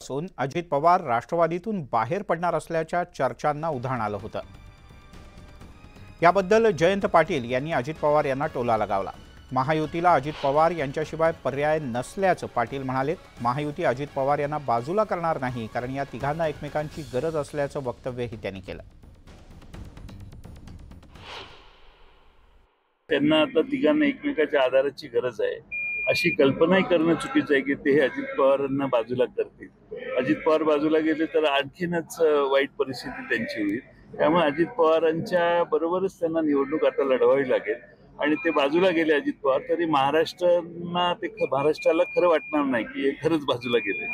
असून अजित पवार राष्ट्रवादीतून बाहेर पडणार असल्याच्या चर्चांना उधाण आलं होतं। याबद्दल जयंत पाटील यांनी अजित पवार यांना टोला लगावला। महायुतीला अजित पवार यांच्याशिवाय पर्याय नसल्याचं पाटील म्हणाले। महायुती अजित पवार यांना बाजूला करणार नाही, कारण या तिघांना एकमेकांची गरज असल्याचं वक्तव्यही त्यांनी केलं। त्यांना आता तिघांना एकमेकाच्या आधाराची गरज आहे अशी कल्पनाही करणं चुकीचं आहे की ते अजित पवारांना बाजूला करतील। अजित पवार बाजूला गेले तर आणखीनच वाईट परिस्थिती त्यांची होईल। त्यामुळे अजित पवारांच्या बरोबरच त्यांना निवडणूक आता लढवावी लागेल आणि ते बाजूला गेले अजित पवार तरी महाराष्ट्राला खरं वाटणार नाही की हे खरंच बाजूला गेले।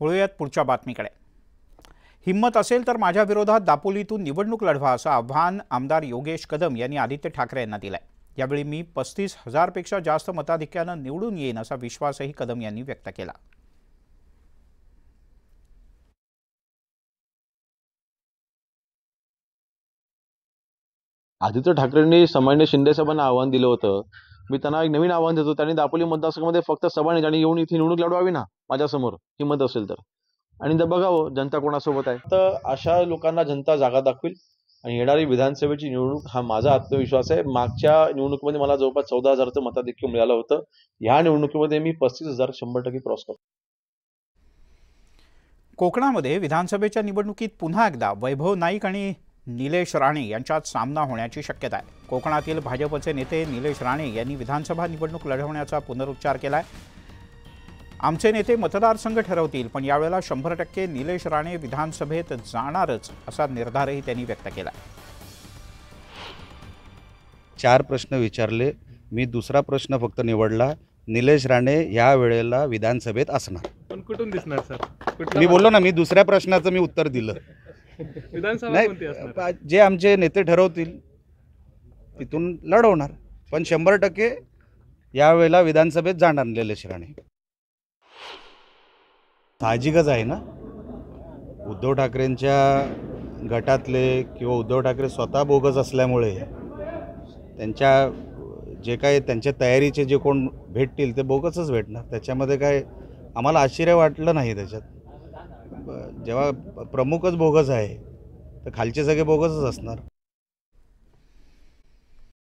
वळूयात पुढच्या बातमीकडे। हिम्मत असेल तर माझ्या विरोधात दापोलीतून निवडणूक लढवा असं आव्हान आमदार योगेश कदम यांनी आदित्य ठाकरे यांना दिलंय। यावेळी मी 35,000 पेक्षा जास्त मताधिक्यानं निवडून येईन असा विश्वासही कदम यांनी व्यक्त केला। आदित्य ठाकरेंनी सामान्य शिंदे साहेबांना आव्हान दिलं होतं। मी त्यांना एक नवीन आव्हान देतो, त्यांनी दापोली मतदारसंघामध्ये फक्त सभाने आणि येऊन इथे निवडणूक लढवावी ना माझ्यासमोर, हिम्मत असेल तर, आणि जर बघावं जनता कोणासोबत आहे। तर अशा लोकांना जनता जागा दाखवेल आणि येणारी विधानसभेची निवडणूक हा माझा आत्मविश्वास आहे। मागच्या निवडणुकीमध्ये मला जवळपास 14,000चं मताधिक्य मिळालं होतं। ह्या निवडणुकीमध्ये मी 35,000 100% क्रॉस करतो। कोकणामध्ये विधानसभेच्या निवडणुकीत पुन्हा एकदा वैभव नाईक आणि निलेश राणे यांच्यात सामना होण्याची शक्यता आहे। कोकणातील भाजपचे नेते निलेश राणे यांनी विधानसभा निवडणूक लढवण्याचा पुनरुच्चार केलाय। आमचे नेते मतदारसंघ ठरवतील, पण यावेळेला 100% निलेश राणे विधानसभेत जाणारच असा निर्धारही त्यांनी व्यक्त केला। 4 प्रश्न विचारले, मी दुसरा प्रश्न फक्त निवडला, निलेश राणे या वेळेला विधानसभेत असणार। पण कुठून दिसणार सर? मी बोललो ना, मी दुसऱ्या प्रश्नाचं मी उत्तर दिलं। विधानसभा कोणती असणार? जे आमचे नेते ठरवतील तिथून लढवणार, पण 100% यावेळेला विधानसभेत जाणार निलेश राणे। साहजिकच आहे ना, उद्धव ठाकरेंच्या गटातले किंवा उद्धव ठाकरे स्वतः बोगस असल्यामुळे त्यांच्या जे काही त्यांच्या तयारीचे जे कोण भेटतील ते बोगसच भेटणार। त्याच्यामध्ये काय आम्हाला आश्चर्य वाटलं नाही। त्याच्यात जेव्हा प्रमुखच बोगस आहे तर खालचे सगळे बोगसच असणार।